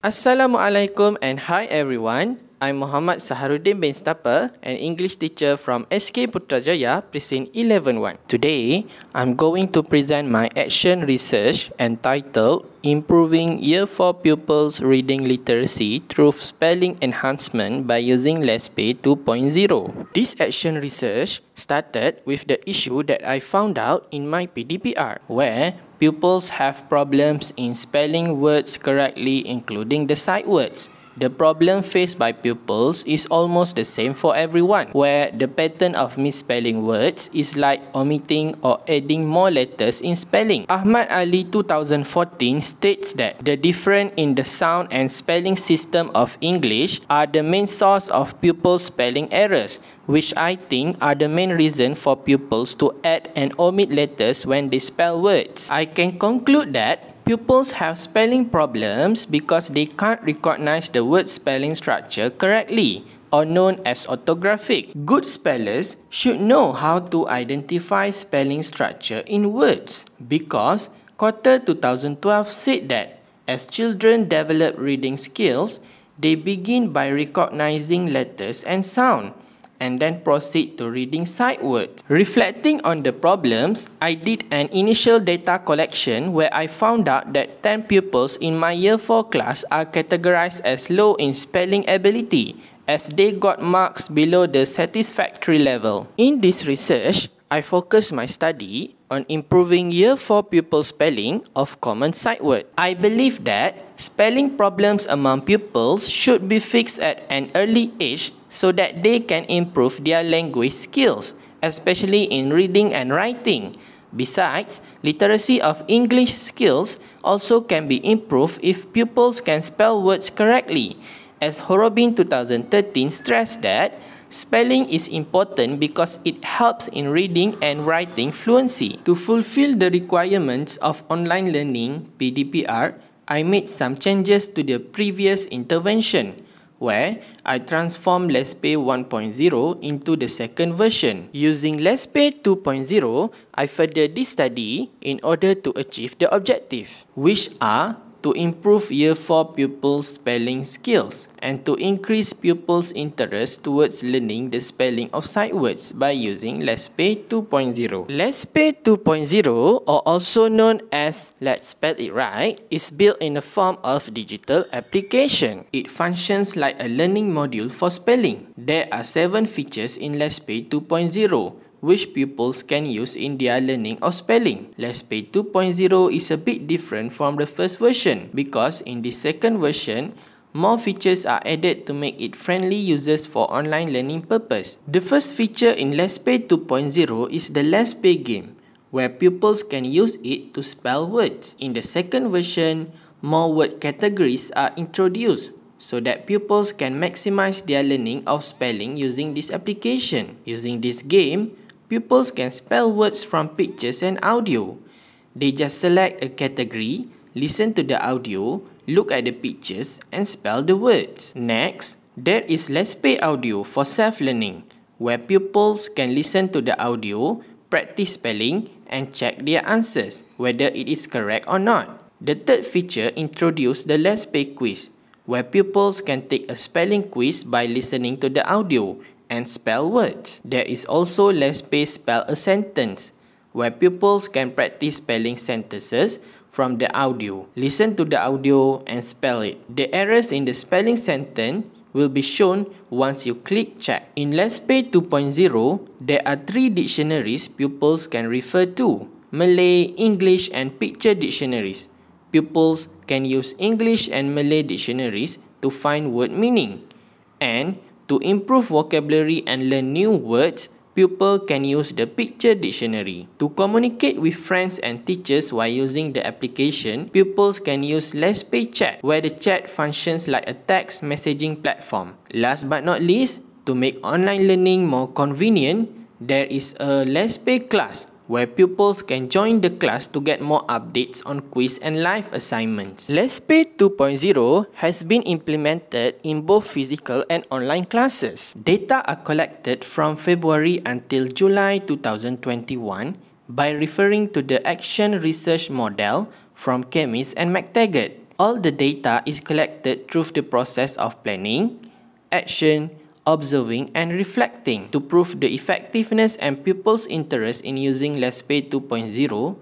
Assalamualaikum and hi everyone. I'm Muhammad Saharuddin bin Stapper, an English teacher from SK Putrajaya, Precinct 11-1. Today, I'm going to present my action research entitled Improving Year 4 Pupils' Reading Literacy Through Spelling Enhancement by Using LESPE 2.0. This action research started with the issue that I found out in my PDPR, where pupils have problems in spelling words correctly, including the sight words. The problem faced by pupils is almost the same for everyone, where the pattern of misspelling words is like omitting or adding more letters in spelling. Ahmad Ali 2014 states that the difference in the sound and spelling system of English are the main source of pupils' spelling errors, which I think are the main reason for pupils to add and omit letters when they spell words. I can conclude that pupils have spelling problems because they can't recognize the word spelling structure correctly, or known as orthographic. Good spellers should know how to identify spelling structure in words, because Cotter 2012 said that as children develop reading skills, they begin by recognizing letters and sound, and then proceed to reading sight words. Reflecting on the problems, I did an initial data collection where I found out that 10 pupils in my Year 4 class are categorized as low in spelling ability, as they got marks below the satisfactory level. In this research, I focused my study on improving Year 4 pupil spelling of common sight words. I believe that spelling problems among pupils should be fixed at an early age so that they can improve their language skills, especially in reading and writing. Besides, literacy of English skills also can be improved if pupils can spell words correctly, as Horobin 2013 stressed that spelling is important because it helps in reading and writing fluency. To fulfill the requirements of online learning (PDPR), I made some changes to the previous intervention, where I transformed LESPE 1.0 into the second version. Using LESPE 2.0, I furthered this study in order to achieve the objective, which are to improve Year 4 pupils' spelling skills and to increase pupils' interest towards learning the spelling of sight words by using LESPE 2.0. LESPE 2.0, or also known as Let's Spell It Right, is built in the form of digital application. It functions like a learning module for spelling. There are 7 features in LESPE 2.0, which pupils can use in their learning of spelling. LESPE 2.0 is a bit different from the first version because in the second version, more features are added to make it friendly users for online learning purpose. The first feature in LESPE 2.0 is the LESPE game, where pupils can use it to spell words. In the second version, more word categories are introduced so that pupils can maximize their learning of spelling using this application. Using this game, pupils can spell words from pictures and audio. They just select a category, listen to the audio, look at the pictures, and spell the words. Next, there is LESPE Audio for self-learning, where pupils can listen to the audio, practice spelling, and check their answers, whether it is correct or not. The third feature introduced the LESPE quiz, where pupils can take a spelling quiz by listening to the audio and spell words. There is also LESPE Spell a Sentence, where pupils can practice spelling sentences from the audio. Listen to the audio and spell it. The errors in the spelling sentence will be shown once you click check. In LESPE 2.0, there are 3 dictionaries pupils can refer to: Malay, English, and picture dictionaries. Pupils can use English and Malay dictionaries to find word meaning. And to improve vocabulary and learn new words, pupil can use the picture dictionary. To communicate with friends and teachers while using the application, pupils can use LESPE Chat, where the chat functions like a text messaging platform. Last but not least, to make online learning more convenient, there is a LESPE class, where pupils can join the class to get more updates on quiz and live assignments. LESPE 2.0 has been implemented in both physical and online classes. Data are collected from February until July 2021 by referring to the Action Research Model from Chemis and McTaggart. All the data is collected through the process of planning, action, observing and reflecting. To prove the effectiveness and pupils' interest in using Let's Play 2.0,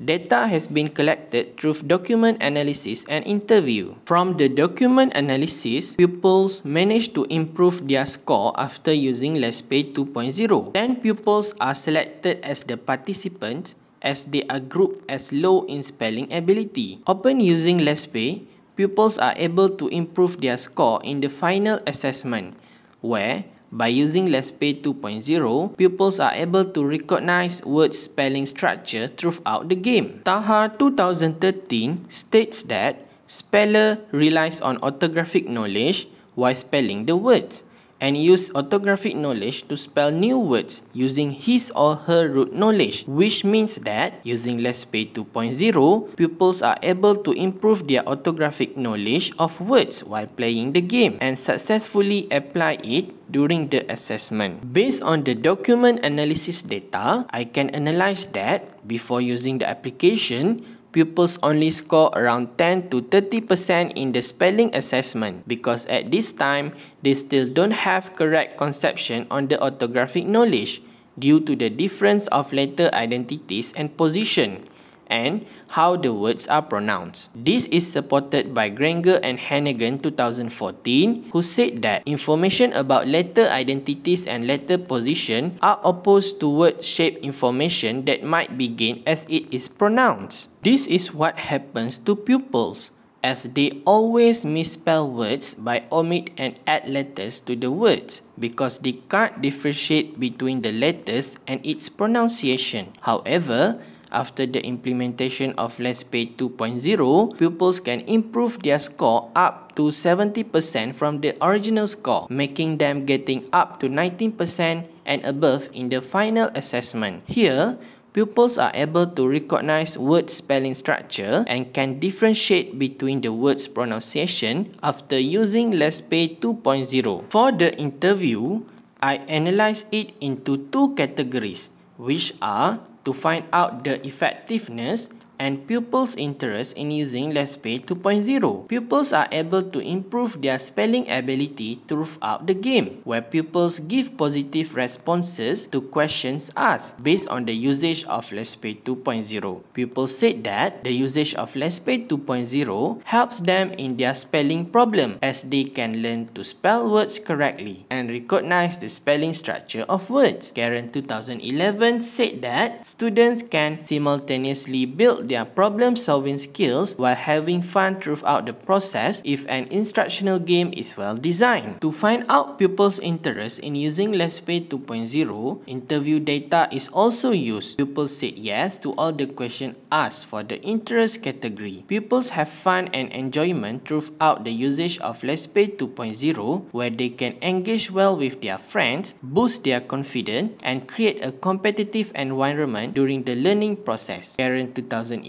data has been collected through document analysis and interview. From the document analysis, pupils managed to improve their score after using Let's Play 2.0. 10 pupils are selected as the participants as they are grouped as low in spelling ability. Upon using Let's Play, pupils are able to improve their score in the final assessment, where, by using Let's Play 2.0, pupils are able to recognize word spelling structure throughout the game. Taha 2013 states that speller relies on orthographic knowledge while spelling the words, and use orthographic knowledge to spell new words using his or her root knowledge, which means that using Let's Play 2.0, pupils are able to improve their orthographic knowledge of words while playing the game and successfully apply it during the assessment. Based on the document analysis data, I can analyze that before using the application, pupils only score around 10 to 30% in the spelling assessment because at this time, they still don't have correct conception on the orthographic knowledge due to the difference of letter identities and position and how the words are pronounced. This is supported by Granger and Hannigan 2014, who said that information about letter identities and letter position are opposed to word shape information that might be gained as it is pronounced. This is what happens to pupils, as they always misspell words by omit and add letters to the words because they can't differentiate between the letters and its pronunciation. However, after the implementation of Let's Play 2.0, pupils can improve their score up to 70% from the original score, making them getting up to 19% and above in the final assessment. Here, pupils are able to recognize word spelling structure and can differentiate between the words pronunciation after using Let's Play 2.0. For the interview, I analyzed it into two categories, which are to find out the effectiveness and pupils' interest in using Let's Play 2.0. Pupils are able to improve their spelling ability throughout the game, where pupils give positive responses to questions asked based on the usage of Let's Play 2.0. Pupils said that the usage of Let's Play 2.0 helps them in their spelling problem, as they can learn to spell words correctly and recognize the spelling structure of words. Karen 2011 said that students can simultaneously build their problem-solving skills while having fun throughout the process if an instructional game is well designed. To find out pupils' interest in using Let's Play 2.0, interview data is also used. Pupils said yes to all the questions asked for the interest category. Pupils have fun and enjoyment throughout the usage of Let's Play 2.0, where they can engage well with their friends, boost their confidence, and create a competitive environment during the learning process. Karen 2011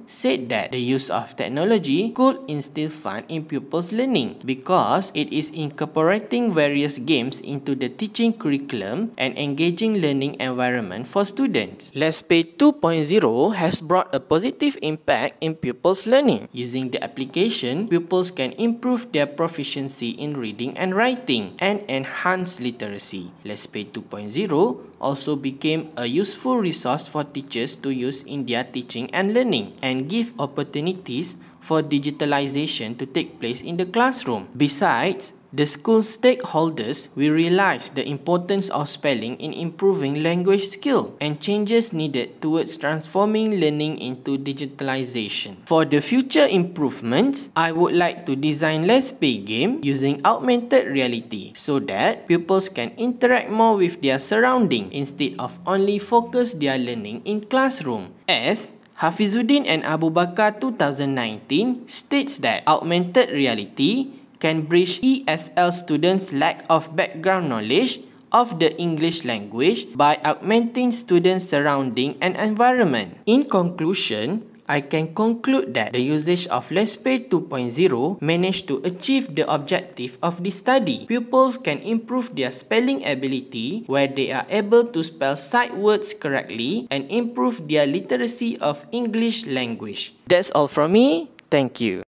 said that the use of technology could instill fun in pupils' learning because it is incorporating various games into the teaching curriculum and engaging learning environment for students. Let's Play 2.0 has brought a positive impact in pupils' learning. Using the application, pupils can improve their proficiency in reading and writing and enhance literacy. Let's Play 2.0 also became a useful resource for teachers to use in their teaching and learning and give opportunities for digitalization to take place in the classroom. Besides, the school stakeholders will realize the importance of spelling in improving language skill and changes needed towards transforming learning into digitalization. For the future improvements, I would like to design Let's Play game using augmented reality so that pupils can interact more with their surrounding instead of only focus their learning in classroom. As Hafizuddin and Abu Bakar 2019 states that augmented reality can bridge ESL students' lack of background knowledge of the English language by augmenting students' surrounding and environment. In conclusion, I can conclude that the usage of Let's Play 2.0 managed to achieve the objective of this study. Pupils can improve their spelling ability where they are able to spell sight words correctly and improve their literacy of English language. That's all from me. Thank you.